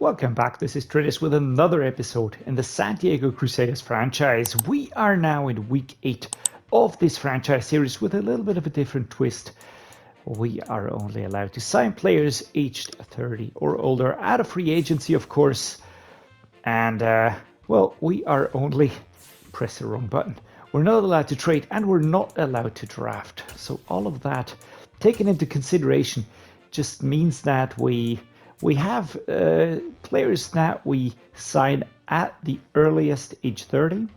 Welcome back, this is Dreddeus with another episode in the San Diego Crusaders franchise. We are now in week 8 of this franchise series with a little bit of a different twist. We are only allowed to sign players aged 30 or older out of free agency, of course. And, well, we are only, press the wrong button, we're not allowed to trade and we're not allowed to draft. So all of that taken into consideration just means that we have players that we sign at the earliest age 30.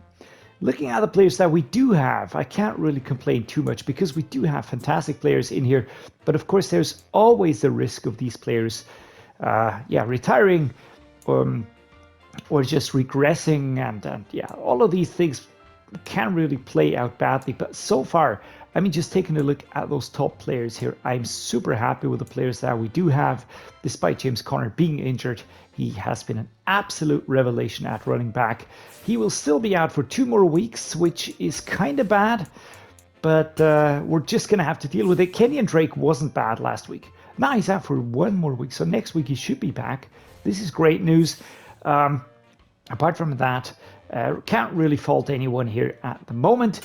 Looking at the players that we do have, I can't really complain too much because we do have fantastic players in here. But of course, there's always the risk of these players retiring or just regressing. And yeah, all of these things can really play out badly. But so far, I mean, just taking a look at those top players here, I'm super happy with the players that we do have. Despite James Conner being injured, he has been an absolute revelation at running back. He will still be out for 2 more weeks, which is kind of bad, but we're just going to have to deal with it. Kenyan Drake wasn't bad last week. Now he's out for 1 more week, so next week he should be back. This is great news. Apart from that, can't really fault anyone here at the moment.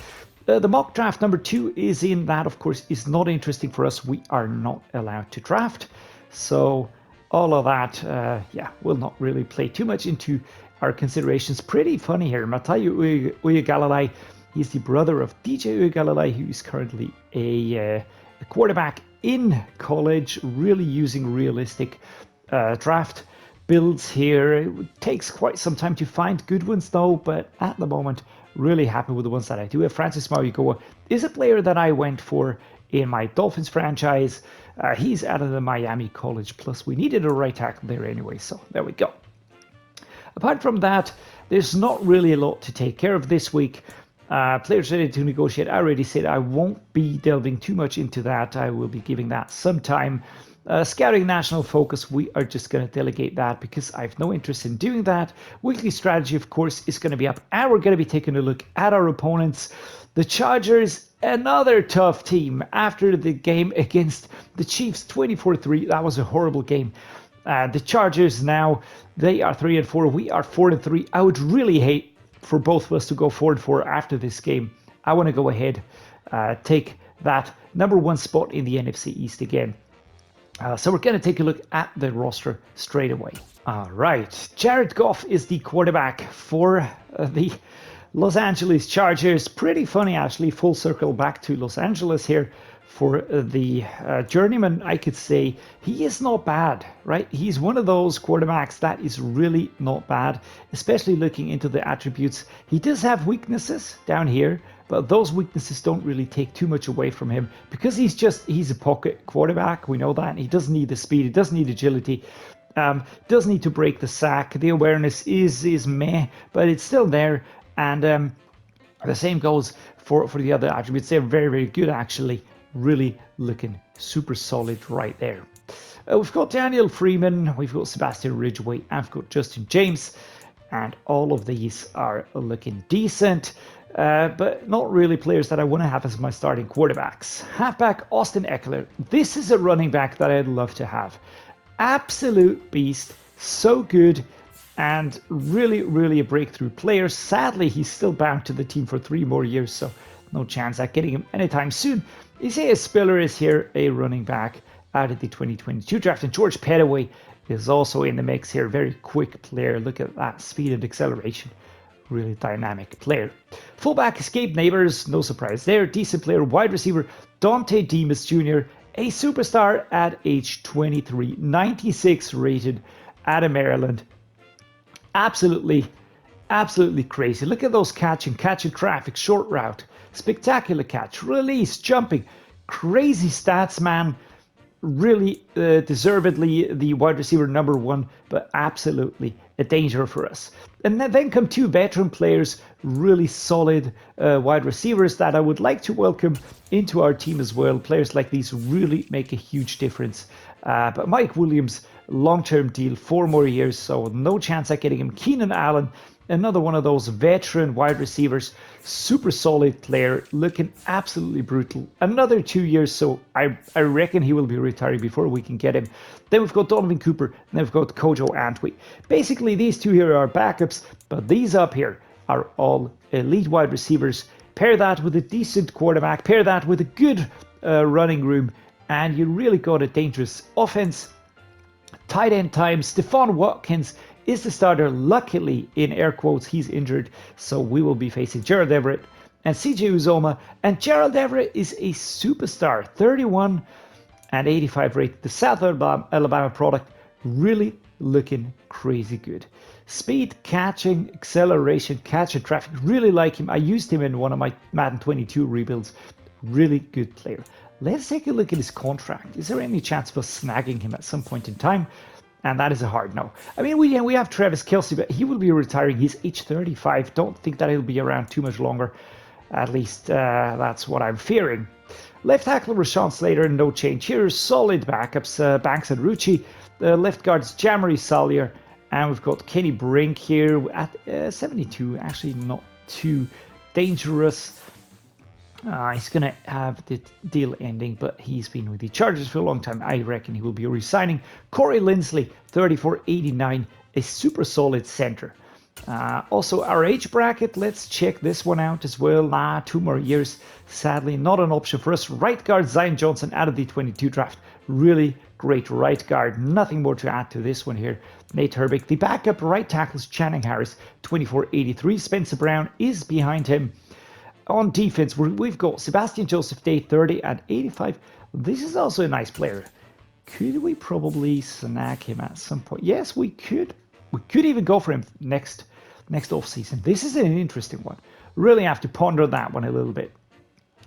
The mock draft number 2 is in. That, of course, is not interesting for us. We are not allowed to draft. So all of that, will not really play too much into our considerations. Pretty funny here. Matayo Uiagalelei, he's the brother of DJ Uiagalelei, who is currently a quarterback in college, really using realistic draft builds here. It takes quite some time to find good ones though, but at the moment, really happy with the ones that I do have. Francis Mauigoa is a player that I went for in my Dolphins franchise. He's out of the Miami College Plus. We needed a right tackle there anyway, so there we go. Apart from that, there's not really a lot to take care of this week. Players ready to negotiate. I already said I won't be delving too much into that. I will be giving that some time. Scouting national focus, we are just going to delegate that because I have no interest in doing that. Weekly strategy, of course, is going to be up, and we're going to be taking a look at our opponents. The Chargers, another tough team after the game against the Chiefs, 24-3. That was a horrible game. The Chargers now, they are 3-4. We are 4-3. I would really hate for both of us to go 4-4 after this game. I want to go ahead, take that number 1 spot in the NFC East again. So we're going to take a look at the roster straight away. All right, Jared Goff is the quarterback for the Los Angeles Chargers. Pretty funny, actually, full circle back to Los Angeles here for the journeyman, I could say. He is not bad, right? He's one of those quarterbacks that is really not bad, especially looking into the attributes. He does have weaknesses down here, but those weaknesses don't really take too much away from him because he's a pocket quarterback. We know that. He doesn't need the speed. He doesn't need agility. Doesn't need to break the sack. The awareness is meh, but it's still there. And the same goes for the other attributes. They're very, very good, actually. Really looking super solid right there. We've got Daniel Freeman. We've got Sebastian Ridgeway. I've got Justin James. And all of these are looking decent. But not really players that I want to have as my starting quarterbacks. Halfback Austin Eckler. This is a running back that I'd love to have. Absolute beast. So good. And really, really a breakthrough player. Sadly, he's still bound to the team for 3 more years. So no chance at getting him anytime soon. Isaiah Spiller is here, a running back out of the 2022 draft. And George Pettaway is also in the mix here. Very quick player. Look at that speed and acceleration. Really dynamic player. Fullback is Gabe Neighbors, no surprise there. Decent player. Wide receiver DONTAY DEMUS Jr., a superstar at age 23, 96 rated out of Maryland. Absolutely crazy. Look at those catch in traffic, short route, spectacular catch, release, jumping, crazy stats, man. Really deservedly the wide receiver number 1, but absolutely a danger for us. And then come 2 veteran players, really solid wide receivers that I would like to welcome into our team as well. Players like these really make a huge difference. But Mike Williams long-term deal, 4 more years, so no chance at getting him. Keenan Allen, another one of those veteran wide receivers, super solid player, looking absolutely brutal. Another 2 years, so I reckon he will be retiring before we can get him. Then we've got Donovan Cooper, and then we've got Kojo Antwi. Basically, these two here are backups, but these up here are all elite wide receivers. Pair that with a decent quarterback, pair that with a good running room, and you really got a dangerous offense. Tight end time, Stephon Watkins is the starter. Luckily, in air quotes, he's injured, so we will be facing Gerald Everett and CJ Uzoma. And Gerald Everett is a superstar, 31 and 85 rate. The South Alabama product, really looking crazy good. Speed, catching, acceleration, catch and traffic, really like him. I used him in one of my Madden 22 rebuilds. Really good player. Let's take a look at his contract. Is there any chance of us snagging him at some point in time? And that is a hard no. I mean, we have Travis Kelce, but he will be retiring. He's age 35. Don't think that he'll be around too much longer. At least that's what I'm fearing. Left tackle Rashawn Slater, no change here. Solid backups, Banks and Rucci. Left guards Jamari Salyer. And we've got Kenny Brink here at 72. Actually, not too dangerous. He's going to have the deal ending, but he's been with the Chargers for a long time. I reckon he will be resigning. Corey Linsley, 34.89, a super solid center. Also, our age bracket, let's check this one out as well. 2 more years. Sadly, not an option for us. Right guard Zion Johnson out of the 22 draft. Really great right guard. Nothing more to add to this one here. Nate Herbig. The backup right tackles Channing Harris, 24.83. Spencer Brown is behind him. On defense, we've got Sebastian Joseph Day, 30 and 85. This is also a nice player. Could we probably snag him at some point? Yes, we could. We could even go for him next offseason. This is an interesting one. Really have to ponder that one a little bit.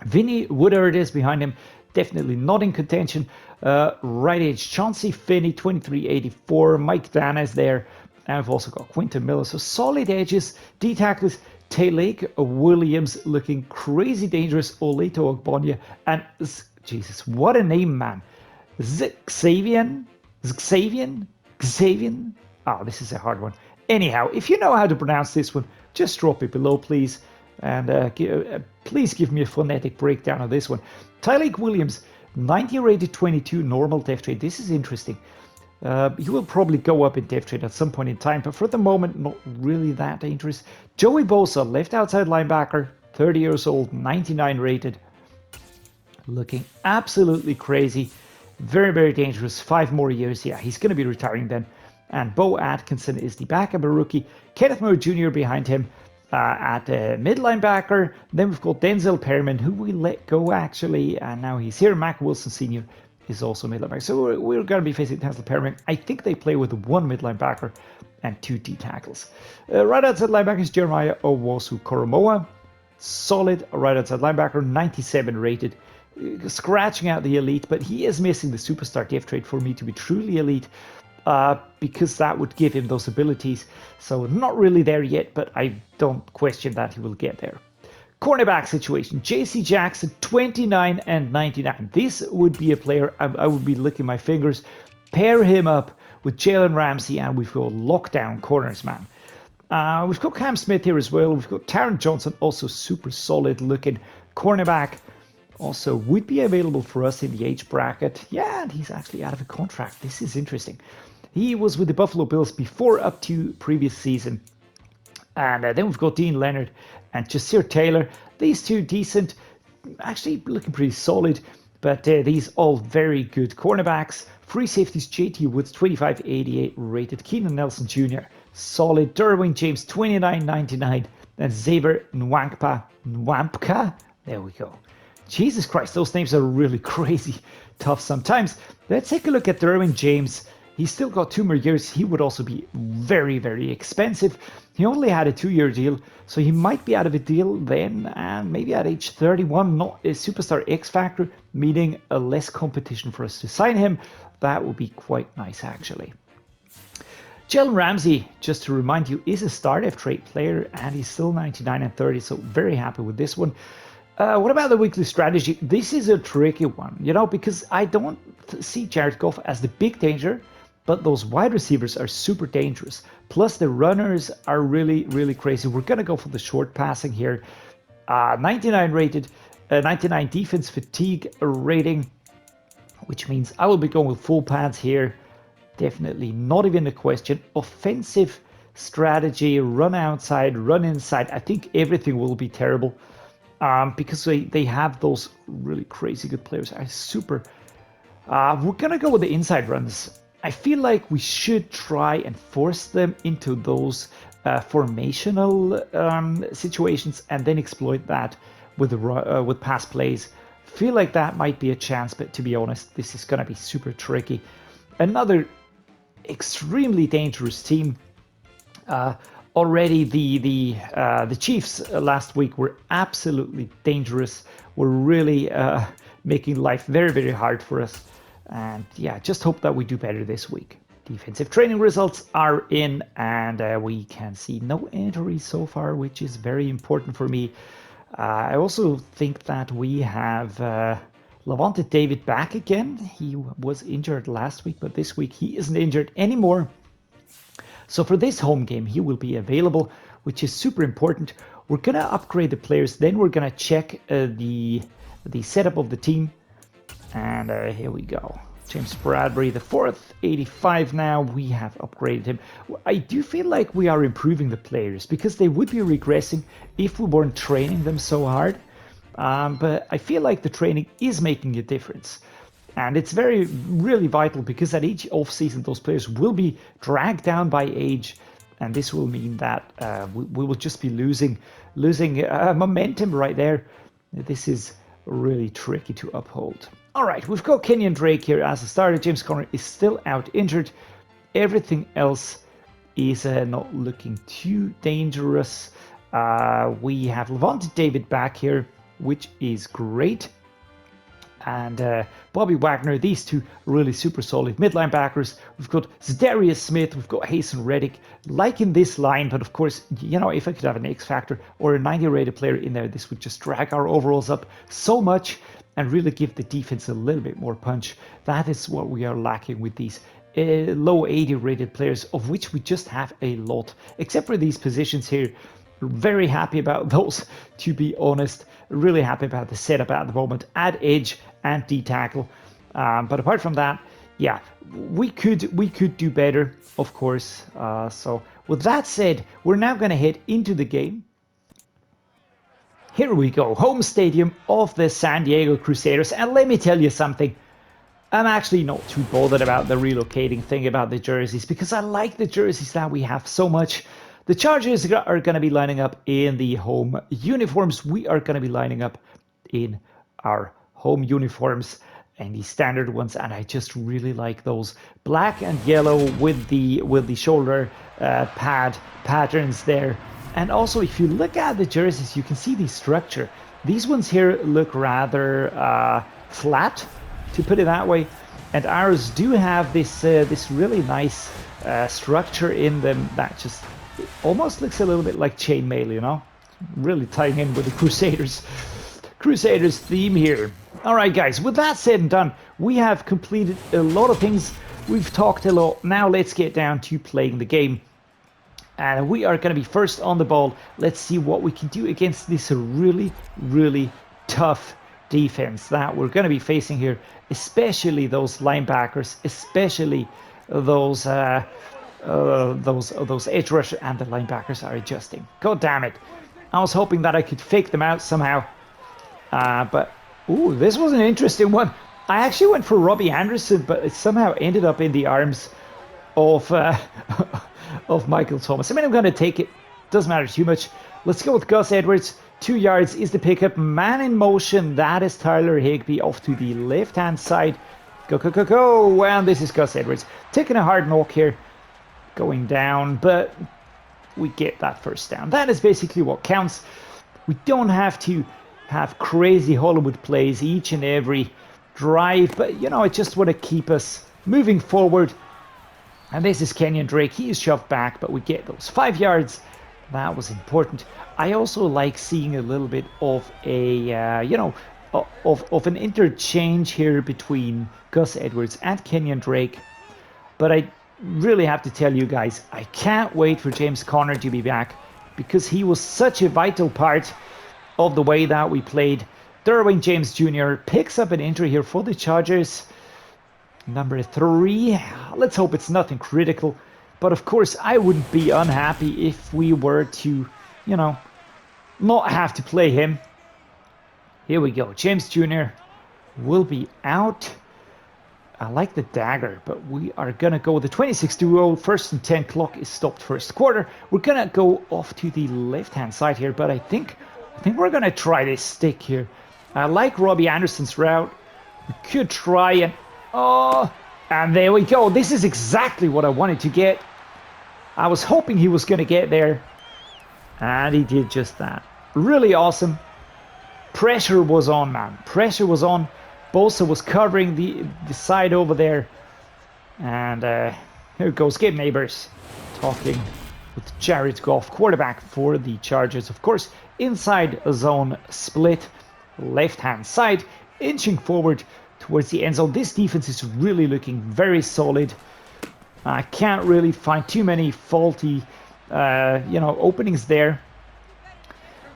Vinny Woodard is behind him. Definitely not in contention. Right edge, Chauncey Finney, 23.84. Mike Dana is there. And we've also got Quinton Miller. So solid edges. D-tackles. Taylake Williams looking crazy dangerous. Oleto Ogbonya. And Jesus, what a name, man. Xavian. Oh, this is a hard one. Anyhow, if you know how to pronounce this one, just drop it below, please. And please give me a phonetic breakdown of this one. Taylake Williams, 90 rated 22, normal depth trade. This is interesting. He will probably go up in depth trade at some point in time, but for the moment, not really that dangerous. Joey Bosa, left outside linebacker, 30 years old, 99 rated. Looking absolutely crazy. Very, very dangerous. 5 more years. Yeah, he's going to be retiring then. And Bo Atkinson is the backup, a rookie. Kenneth Murray Jr. behind him at mid linebacker. Then we've got Denzel Perryman, who we let go actually, and now he's here. Mac Wilson Sr. is also mid linebacker. So we're going to be facing Denzel Perryman. I think they play with 1 mid linebacker and 2 D tackles. Right outside linebacker is Jeremiah Owusu-Koramoah. Solid right outside linebacker, 97 rated. Scratching out the elite, but he is missing the superstar depth trade for me to be truly elite. Because that would give him those abilities. So not really there yet, but I don't question that he will get there. Cornerback situation. JC Jackson, 29 and 99. This would be a player I would be licking my fingers. Pair him up with Jalen Ramsey and we've got lockdown corners, man. We've got Cam Smith here as well. We've got Taron Johnson, also super solid looking cornerback. Also would be available for us in the age bracket. Yeah, and he's actually out of a contract. This is interesting. He was with the Buffalo Bills before up to previous season. And then we've got Dean Leonard and Jasir Taylor. These two decent, actually looking pretty solid, but these all very good cornerbacks. Free safeties, JT Woods, 25.88 rated. Keenan Nelson Jr., solid. Derwin James, 29.99. And Xavier Nwankpa. There we go. Jesus Christ, those names are really crazy tough sometimes. Let's take a look at Derwin James. He's still got 2 more years. He would also be very, very expensive. He only had a 2-year deal, so he might be out of a deal then, and maybe at age 31, not a superstar X factor, meaning a less competition for us to sign him. That would be quite nice, actually. Jalen Ramsey, just to remind you, is a start trade player, and he's still 99 and 30, so very happy with this one. What about the weekly strategy? This is a tricky one, because I don't see Jared Goff as the big danger, but those wide receivers are super dangerous. Plus the runners are really, really crazy. We're going to go for the short passing here. 99 rated, 99 defense fatigue rating, which means I will be going with full pads here. Definitely not even a question. Offensive strategy, run outside, run inside. I think everything will be terrible because they have those really crazy good players. We're going to go with the inside runs. I feel like we should try and force them into those formational situations and then exploit that with pass plays. Feel like that might be a chance, but to be honest, this is going to be super tricky. Another extremely dangerous team. Already the Chiefs last week were absolutely dangerous. Were really making life very, very hard for us. And yeah, just hope that we do better this week. Defensive training results are in, and we can see no injuries so far, which is very important for me. I also think that we have Lavonte David back again. He was injured last week, but this week he isn't injured anymore. So for this home game, he will be available, which is super important. We're going to upgrade the players, then we're going to check the setup of the team. And here we go. James Bradbury, the fourth, 85 now. We have upgraded him. I do feel like we are improving the players because they would be regressing if we weren't training them so hard. But I feel like the training is making a difference. And it's really vital because at each offseason, those players will be dragged down by age. And this will mean that we will just be losing momentum right there. This is really tricky to uphold. All right, we've got Kenyan Drake here as a starter. James Conner is still out injured. Everything else is not looking too dangerous. We have Lavonte David back here, which is great. And Bobby Wagner, these two really super solid mid linebackers. We've got Dreddeus Smith, we've got Hasten Reddick, liking this line, but of course, you know, if I could have an X Factor or a 90 rated player in there, this would just drag our overalls up so much and really give the defense a little bit more punch. That is what we are lacking with these low 80 rated players, of which we just have a lot, except for these positions here. Very happy about those, to be honest. Really happy about the setup at the moment at edge and D tackle. But apart from that, yeah, we could do better, of course. So with that said, we're now going to head into the game. Here we go, home stadium of the San Diego Crusaders. And let me tell you something. I'm actually not too bothered about the relocating thing about the jerseys because I like the jerseys that we have so much. The Chargers are going to be lining up in the home uniforms. We are going to be lining up in our home uniforms and the standard ones, and I just really like those black and yellow with the shoulder pad patterns there. And also, if you look at the jerseys, you can see the structure. These ones here look rather flat, to put it that way, and ours do have this really nice structure in them that just almost looks a little bit like chainmail, you know, really tying in with the Crusaders theme here. All right, guys, with that said and done, we have completed a lot of things. We've talked a lot. Now let's get down to playing the game. And we are going to be first on the ball. Let's see what we can do against this really, really tough defense that we're going to be facing here, especially those linebackers, especially those edge rushers, and the linebackers are adjusting. God damn it. I was hoping that I could fake them out somehow. But, ooh, this was an interesting one. I actually went for Robbie Anderson, but it somehow ended up in the arms of Michael Thomas. I mean, I'm going to take it. Doesn't matter too much. Let's go with Gus Edwards. 2 yards is the pickup. Man in motion. That is Tyler Higbee off to the left-hand side. Go, go, go, go. And this is Gus Edwards. Taking a hard knock here. Going down, but we get that first down. That is basically what counts. We don't have to have crazy Hollywood plays each and every drive, but you know, I just want to keep us moving forward. And this is Kenyan Drake. He is shoved back, but we get those 5 yards. That was important. I also like seeing a little bit of a of an interchange here between Gus Edwards and Kenyan Drake. But I really have to tell you guys, I can't wait for James Conner to be back, because he was such a vital part of the way that we played. Derwin James Jr. picks up an injury here for the Chargers. Number 3. Let's hope it's nothing critical. But of course, I wouldn't be unhappy if we were to, you know, not have to play him. Here we go. James Jr. will be out. I like the dagger, but we are going to go with the 26 duo. First and 10, clock is stopped first quarter. We're going to go off to the left-hand side here, but I think we're going to try this stick here. I like Robbie Anderson's route. We could try and... Oh, and there we go. This is exactly what I wanted to get. I was hoping he was going to get there, and he did just that. Really awesome. Pressure was on, man. Pressure was on. Bosa was covering the side over there. And here goes Gabe Neighbors talking with Jared Goff, quarterback for the Chargers. Of course, inside a zone split, left-hand side, inching forward towards the end zone. This defense is really looking very solid. I can't really find too many faulty, openings there.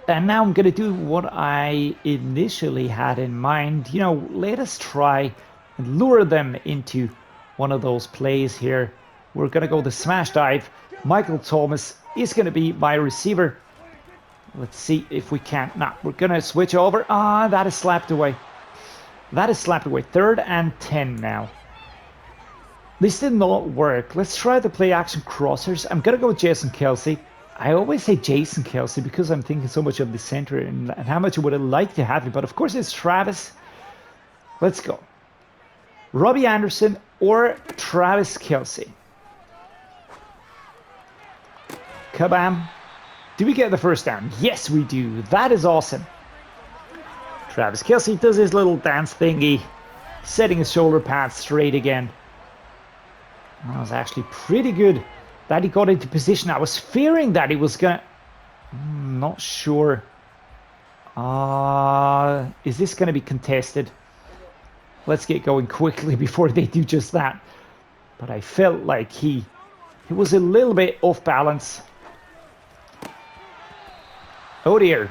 And now I'm going to do what I initially had in mind. You know, let us try and lure them into one of those plays here. We're going to go the smash dive. Michael Thomas is going to be my receiver. Let's see if we can. Nah, we're going to switch over. Ah, that is slapped away. That is slapped away. 3rd and 10 now. This did not work. Let's try the play action crossers. I'm going to go with Jason Kelsey. I always say Jason Kelsey because I'm thinking so much of the center and how much I would have liked to have him. But of course it's Travis. Let's go. Robbie Anderson or Travis Kelsey. Kabam. Do we get the first down? Yes, we do. That is awesome. Travis Kelsey does his little dance thingy, setting his shoulder pads straight again. That was actually pretty good that he got into position. I was fearing that he was gonna... not sure. Is this gonna be contested? Let's get going quickly before they do just that. But I felt like he was a little bit off balance. Oh dear.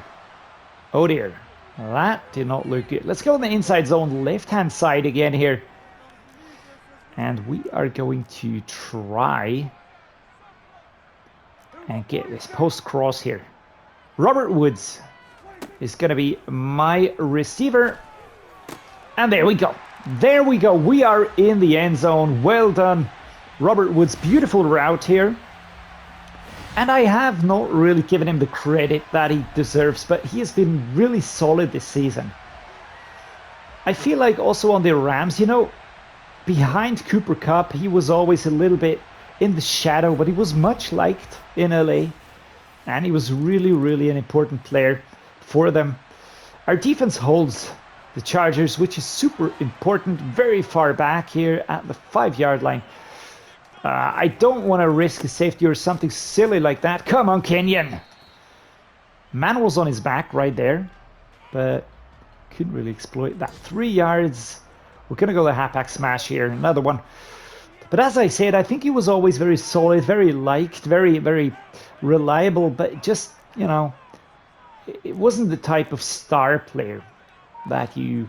Oh dear. That did not look good. Let's go in the inside zone, left-hand side again here. And we are going to try and get this post cross here. Robert Woods is going to be my receiver. And there we go. There we go. We are in the end zone. Well done, Robert Woods. Beautiful route here. And I have not really given him the credit that he deserves, but he has been really solid this season. I feel like also on the Rams, you know, behind Cooper Kupp, he was always a little bit in the shadow, but he was much liked in LA. And he was really, really an important player for them. Our defense holds the Chargers, which is super important, very far back here at the 5-yard line. I don't want to risk a safety or something silly like that. Come on, KENYAN. Man was on his back right there, but couldn't really exploit that. 3 yards. We're going to go the halfback smash here. Another one. But as I said, I think he was always very solid, very liked, very, very reliable. But just, you know, it wasn't the type of star player that you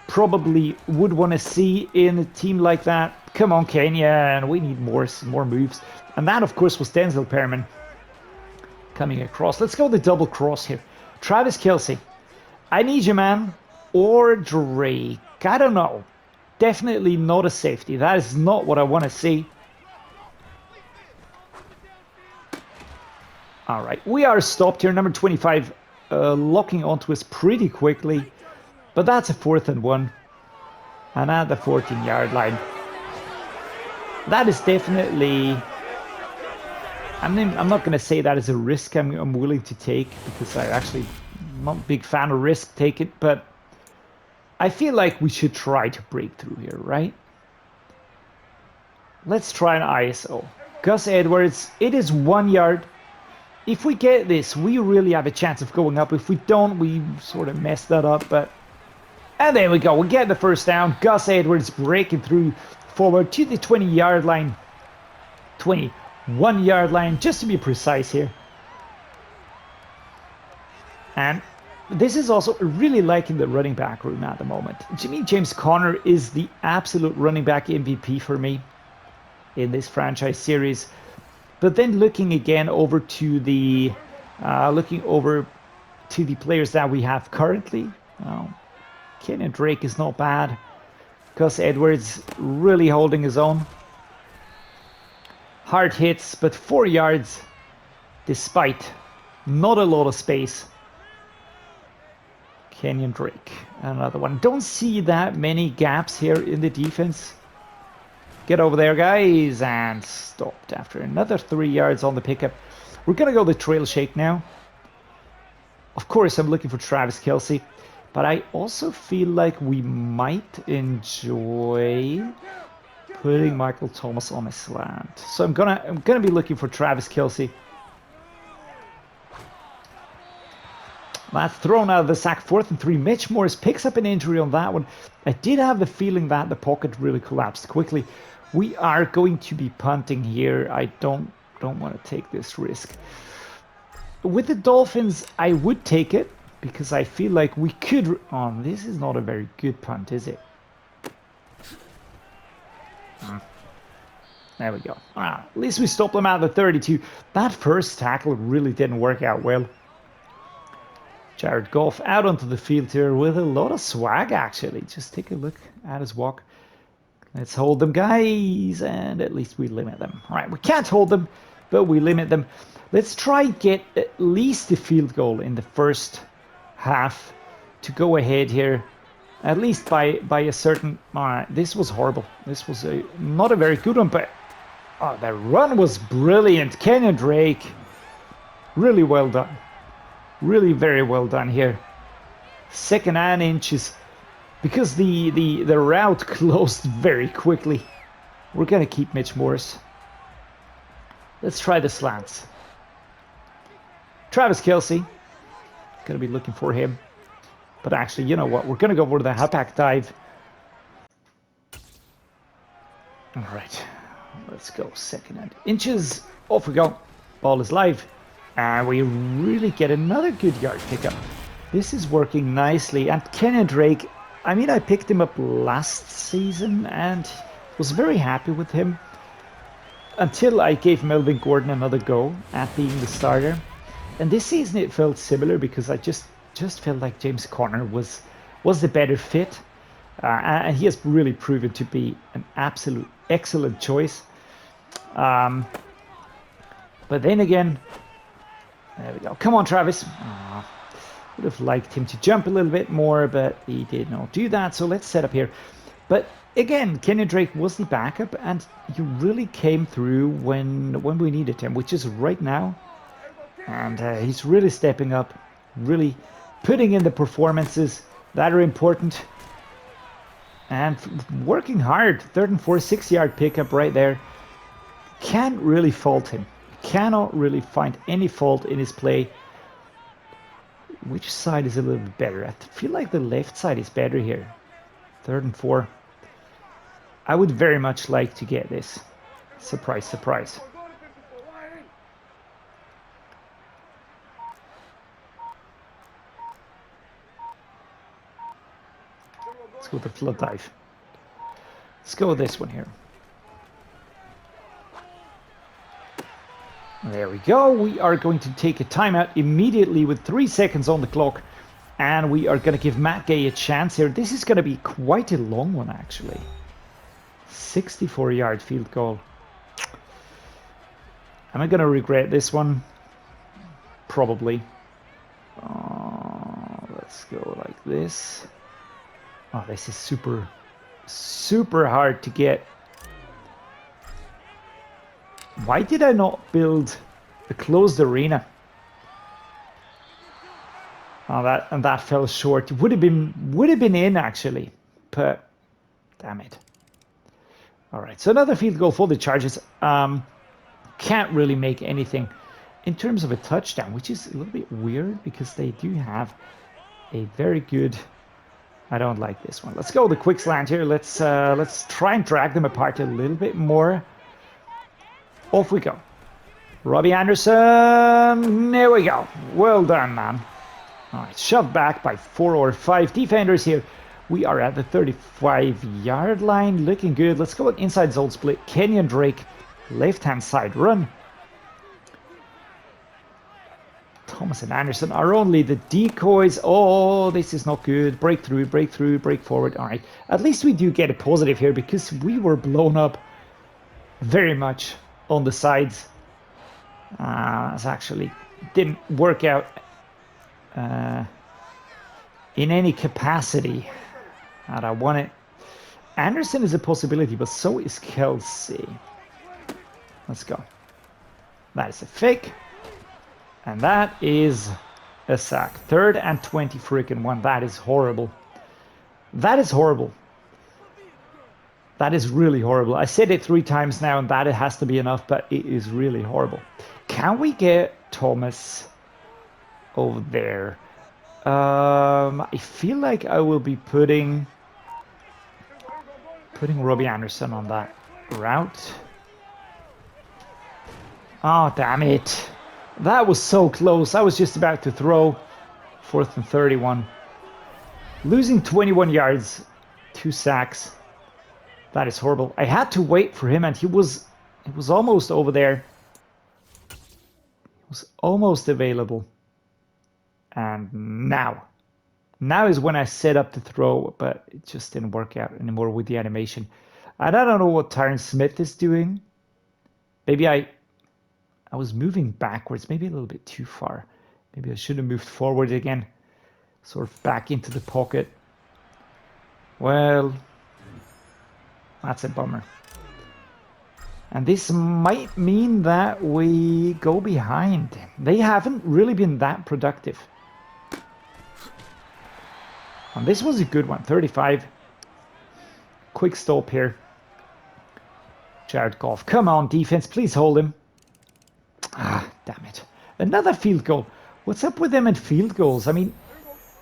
probably would want to see in a team like that. Come on, KENYAN, we need more moves. And that, of course, was Denzel Perriman coming across. Let's go the double cross here. Travis Kelsey, I need you, man. Or Drake, I don't know. Definitely not a safety. That is not what I want to see. All right, we are stopped here. Number 25 locking onto us pretty quickly. But that's a 4th and 1. And at the 14-yard line. That is definitely... I'm not going to say that is a risk I'm willing to take, because I actually am not a big fan of risk taking, but I feel like we should try to break through here, right? Let's try an ISO. Gus Edwards, it is 1 yard. If we get this, we really have a chance of going up. If we don't, we sort of mess that up, but... And there we go, we get the first down. Gus Edwards breaking through forward to the 20-yard line. 21-yard line, just to be precise here. And this is also really liking the running back room at the moment. James Conner is the absolute running back MVP for me in this franchise series. But then looking again over to the players that we have currently. Kenyan Drake is not bad. Gus Edwards really holding his own. Hard hits, but 4 yards despite not a lot of space. Kenyan Drake, another one. Don't see that many gaps here in the defense. Get over there, guys, and stopped after another 3 yards on the pickup. We're gonna go the trail shake now. Of course, I'm looking for Travis Kelce, but I also feel like we might enjoy putting Michael Thomas on a slant. So I'm gonna be looking for Travis Kelce. That's thrown out of the sack, 4th and 3. Mitch Morris picks up an injury on that one. I did have the feeling that the pocket really collapsed quickly. We are going to be punting here. I don't want to take this risk. With the Dolphins, I would take it because I feel like we could. Oh, this is not a very good punt, is it? There we go. At least we stopped them at the 32. That first tackle really didn't work out well. Jared Goff out onto the field here with a lot of swag, actually. Just take a look at his walk. Let's hold them, guys, and at least we limit them. All right, we can't hold them, but we limit them. Let's try and get at least a field goal in the first half to go ahead here, at least by a certain... All right, this was horrible. This was not a very good one, but the run was brilliant. Kenyan Drake, really well done. Really very well done here. 2nd and inches. Because the route closed very quickly. We're going to keep Mitch Morris. Let's try the slants. Travis Kelce. Going to be looking for him. But actually, you know what? We're going to go for the halfback dive. All right. Let's go 2nd and inches. Off we go. Ball is live. And we really get another good yard pickup. This is working nicely. And Kenyan Drake, I mean, I picked him up last season and was very happy with him until I gave Melvin Gordon another go at being the starter. And this season it felt similar because I just felt like James Conner was the better fit. And he has really proven to be an absolute excellent choice. But then again, there we go. Come on, Travis. Would have liked him to jump a little bit more, but he did not do that. So let's set up here. But again, Kenyan Drake was the backup, and he really came through when we needed him, which is right now. And he's really stepping up, really putting in the performances that are important. And working hard. 3rd and 4, 6-yard pickup right there. Can't really fault him. Cannot really find any fault in his play. Which side is a little bit better? I feel like the left side is better here. 3rd and 4. I would very much like to get this. Surprise, surprise. Let's go with the flood dive. Let's go with this one here. There we go. We are going to take a timeout immediately with 3 seconds on the clock. And we are going to give Matt Gay a chance here. This is going to be quite a long one, actually. 64-yard field goal. Am I going to regret this one? Probably. Let's go like this. Oh, this is super hard to get. Why did I not build a closed arena? Oh, that fell short. Would have been in actually, but damn it. All right, so another field goal for the Chargers. Can't really make anything in terms of a touchdown, which is a little bit weird because they do have a very good. I don't like this one. Let's go with the quick slant here. Let's try and drag them apart a little bit more. Off we go. Robbie Anderson. There we go. Well done, man. All right, shoved back by 4 or 5 defenders here. We are at the 35-yard line. Looking good. Let's go with inside zone split. Kenyan Drake, left-hand side run. Thomas and Anderson are only the decoys. Oh, this is not good. Break through, break through, break forward. All right. At least we do get a positive here because we were blown up very much on the sides. It actually didn't work out in any capacity that I wanted. Anderson is a possibility, but so is Kelsey. Let's go. That is a fake. And that is a sack. 3rd and 20 freaking 1. That is horrible. That is horrible. That is really horrible. I said it 3 times now, and that it has to be enough, but it is really horrible. Can we get Thomas over there? I feel like I will be putting Robbie Anderson on that route. Oh, damn it. That was so close. I was just about to throw. 4th and 31. Losing 21 yards. 2 sacks. That is horrible. I had to wait for him, and he was almost over there. He was almost available. And now is when I set up to throw, but it just didn't work out anymore with the animation. And I don't know what Tyron Smith is doing. Maybe I was moving backwards, maybe a little bit too far. Maybe I should have moved forward again, sort of back into the pocket. Well, that's a bummer. And this might mean that we go behind. They haven't really been that productive. And this was a good one, 35. Quick stop here. Jared Goff, come on defense, please hold him. Ah, damn it. Another field goal. What's up with them and field goals? I mean,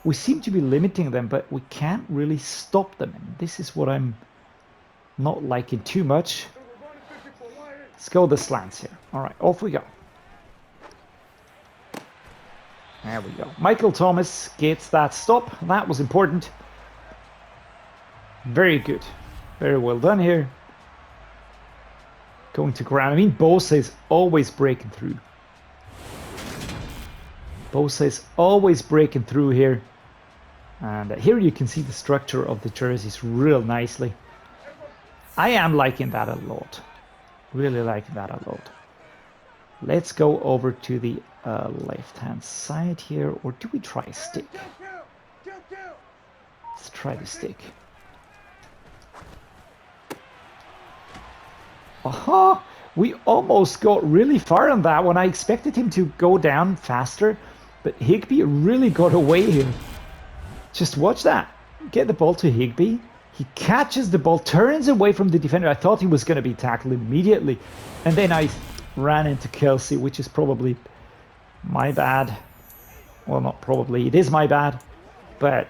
we seem to be limiting them, but we can't really stop them. And this is what I'm not liking too much. Let's go the slants here. All right, off we go. There we go. Michael Thomas gets that stop. That was important. Very good. Very well done here. Going to ground. I mean, Bosa is always breaking through. Bosa is always breaking through here. And here you can see the structure of the jerseys real nicely. I am liking that a lot. Really liking that a lot. Let's go over to the left-hand side here. Or do we try a stick? Let's try the stick. Aha! We almost got really far on that one. I expected him to go down faster, but Higbee really got away here. Just watch that. Get the ball to Higbee. He catches the ball, turns away from the defender. I thought he was going to be tackled immediately. And then I ran into Kelsey, which is probably my bad. Well, not probably. It is my bad. But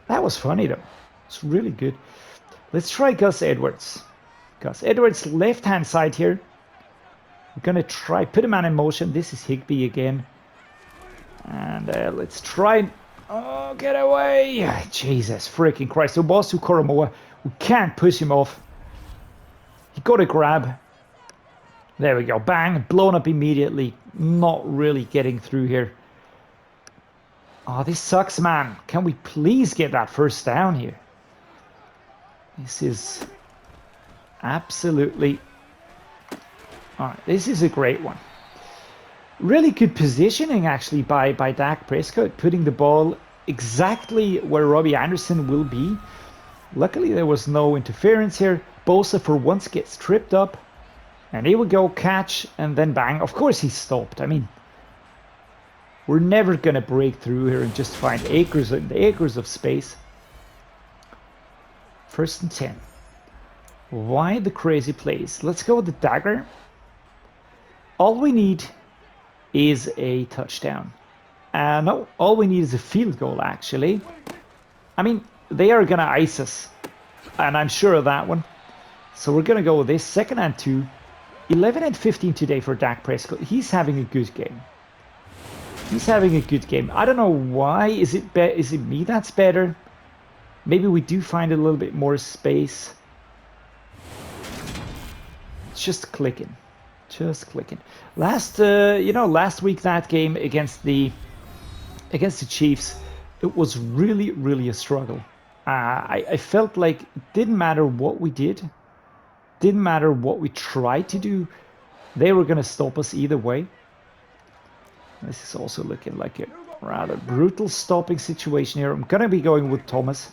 that was funny, though. It's really good. Let's try Gus Edwards. Gus Edwards, left-hand side here. We're going to try, put a man in motion. This is Higbee again. And let's try. Oh, get away. Jesus freaking Christ. Obasu Koromoa. We can't push him off. He got a grab. There we go. Bang. Blown up immediately. Not really getting through here. Oh, this sucks, man. Can we please get that first down here? This is absolutely... All right, this is a great one. Really good positioning, actually, by Dak Prescott, putting the ball exactly where Robbie Anderson will be. Luckily, there was no interference here. Bosa, for once, gets tripped up. And he would go catch, and then bang. Of course, he stopped. I mean, we're never going to break through here and just find acres of space. 1st and 10. Why the crazy plays? Let's go with the dagger. All we need is a touchdown. No, all we need is a field goal, actually. I mean, they are going to ice us. And I'm sure of that one. So we're going to go with this. 2nd and 2. 11 and 15 today for Dak Prescott. He's having a good game. He's having a good game. I don't know why. Is it me that's better? Maybe we do find a little bit more space. It's just clicking. Just clicking. Last week that game against the Chiefs, it was really a struggle. I felt like it didn't matter what we did, didn't matter what we tried to do, they were gonna stop us either way. This is also looking like a rather brutal stopping situation here. I'm gonna be going with Thomas.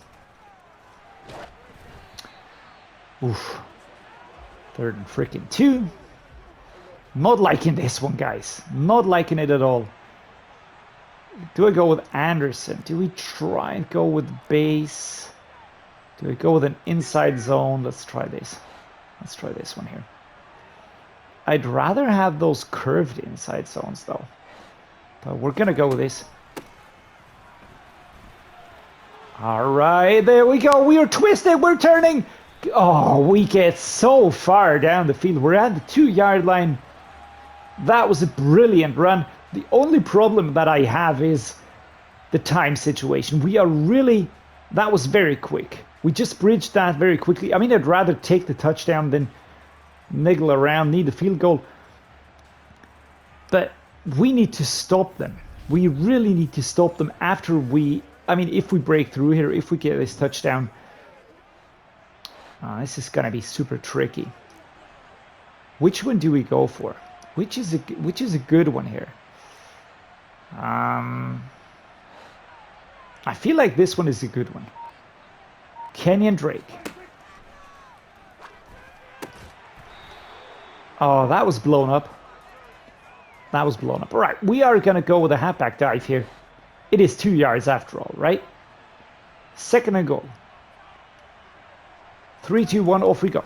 Oof. 3rd and freaking 2. Not liking this one, guys. Not liking it at all. Do I go with Anderson? Do we try and go with base? Do we go with an inside zone? Let's try this. Let's try this one here. I'd rather have those curved inside zones though. But we're gonna go with this. All right, there we go. We are twisted. We're turning. Oh, we get so far down the field. We're at the 2-yard line. That was a brilliant run. The only problem that I have is the time situation. We are really, that was very quick. We just bridged that very quickly. I mean, I'd rather take the touchdown than niggle around, need the field goal. But we need to stop them. We really need to stop them after if we break through here, if we get this touchdown. This is gonna be super tricky. Which one do we go for? Which is a good one here? I feel like this one is a good one. Kenyan Drake. Oh, that was blown up. That was blown up. All right, we are gonna go with a halfback dive here. It is 2 yards after all, right? 2nd and goal. 3, 2, 1, off we go.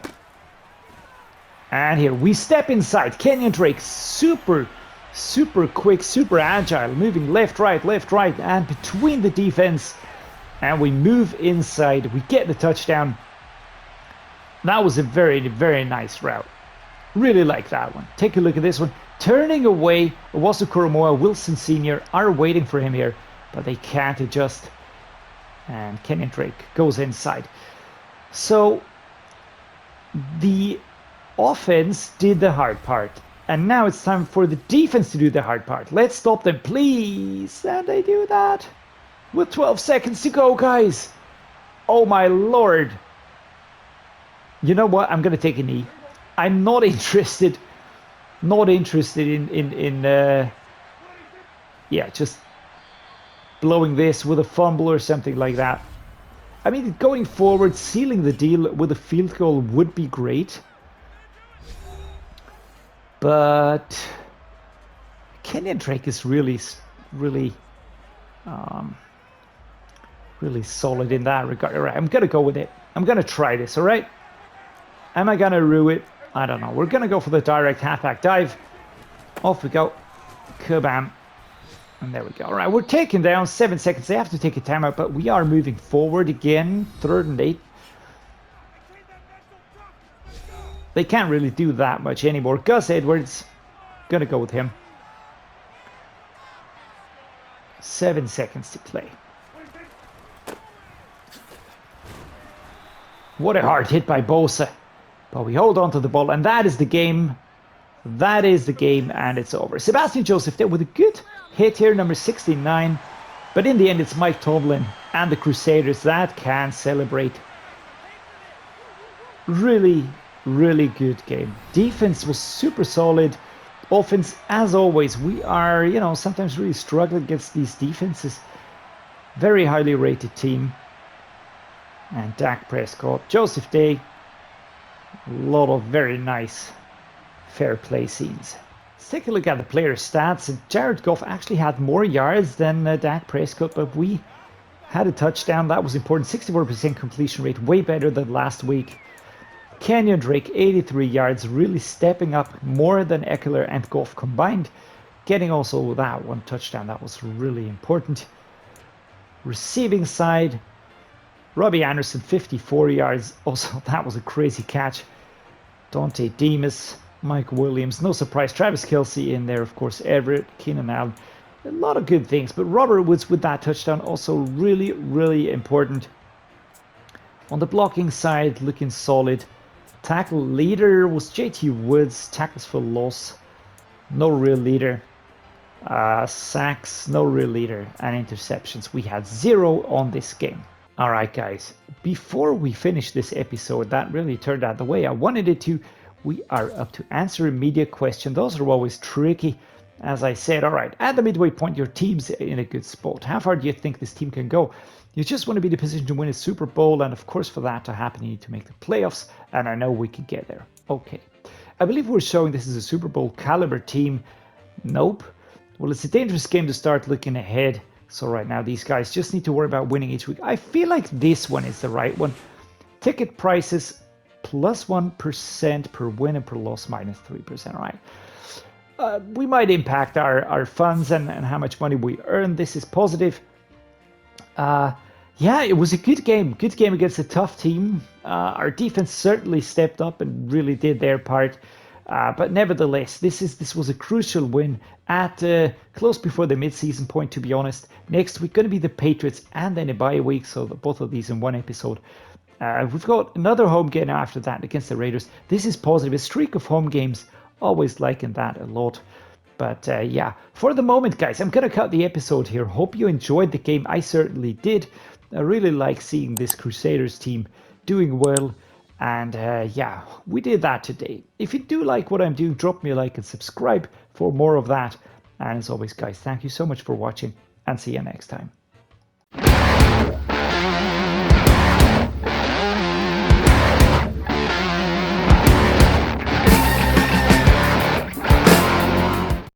And here we step inside. Kenyan Drake, super quick, super agile, moving left, right, and between the defense. And we move inside. We get the touchdown. That was a very nice route. Really like that one. Take a look at this one. Turning away, Owasu Koromoa, Wilson Sr. are waiting for him here, but they can't adjust. And Kenyan Drake goes inside. So the offense did the hard part. And now it's time for the defense to do the hard part. Let's stop them, please. And they do that. With 12 seconds to go, guys. Oh my lord. You know what? I'm going to take a knee. I'm not interested. Not interested in just blowing this with a fumble or something like that. I mean, going forward, sealing the deal with a field goal would be great. But Kenyan Drake is really solid in that regard. All right, I'm gonna go with it. I'm gonna try this. All right. Am I gonna rue it? I don't know. We're gonna go for the direct halfback dive. Off we go. Kabam. And there we go. All right, we're taking down 7 seconds. They have to take a timeout, but we are moving forward again. 3rd and 8. They can't really do that much anymore. Gus Edwards, gonna go with him. 7 seconds to play. What a hard hit by Bosa. But we hold on to the ball, and that is the game. That is the game, and it's over. Sebastian Joseph there with a good hit here, number 69. But in the end, it's Mike Tomlin and the Crusaders that can celebrate. Really good game. Defense was super solid. Offense, as always, we are, sometimes really struggling against these defenses. Very highly rated team. And Dak Prescott, Joseph Day. A lot of very nice fair play scenes. Let's take a look at the player stats. Jared Goff actually had more yards than Dak Prescott, but we had a touchdown. That was important. 64% completion rate, way better than last week. Kenyan Drake, 83 yards, really stepping up more than Eckler and Goff combined. Getting also that one touchdown, that was really important. Receiving side, Robbie Anderson, 54 yards. Also, that was a crazy catch. DONTAY, DEMUS, Mike Williams, no surprise. Travis Kelce in there, of course. Everett, Keenan Allen. A lot of good things. But Robert Woods with that touchdown, also really, really important. On the blocking side, looking solid. Tackle leader was JT Woods. Tackles for loss, no real leader. Sacks, no real leader. And interceptions, we had 0 on this game. All right, guys, before we finish this episode, that really turned out the way I wanted it to. We are up to answering media questions. Those are always tricky. As I said, all right, at the midway point, your team's in a good spot. How far do you think this team can go? You just want to be in a position to win a Super Bowl, and of course, for that to happen, you need to make the playoffs, and I know we can get there. Okay. I believe we're showing this is a Super Bowl caliber team. Nope. Well, it's a dangerous game to start looking ahead. So right now, these guys just need to worry about winning each week. I feel like this one is the right one. Ticket prices plus 1% per win and per loss minus 3%, right? We might impact our funds and how much money we earn. This is positive. Yeah, it was a good game. Good game against a tough team. Our defense certainly stepped up and really did their part. But nevertheless, this was a crucial win at close before the mid-season point, to be honest. Next week, going to be the Patriots and then a bye week, so both of these in one episode. We've got another home game after that against the Raiders. This is positive. A streak of home games, always liking that a lot. But yeah, for the moment, guys, I'm going to cut the episode here. Hope you enjoyed the game. I certainly did. I really like seeing this Crusaders team doing well. And yeah, we did that today. If you do like what I'm doing, drop me a like and subscribe for more of that. And as always, guys, thank you so much for watching and see you next time.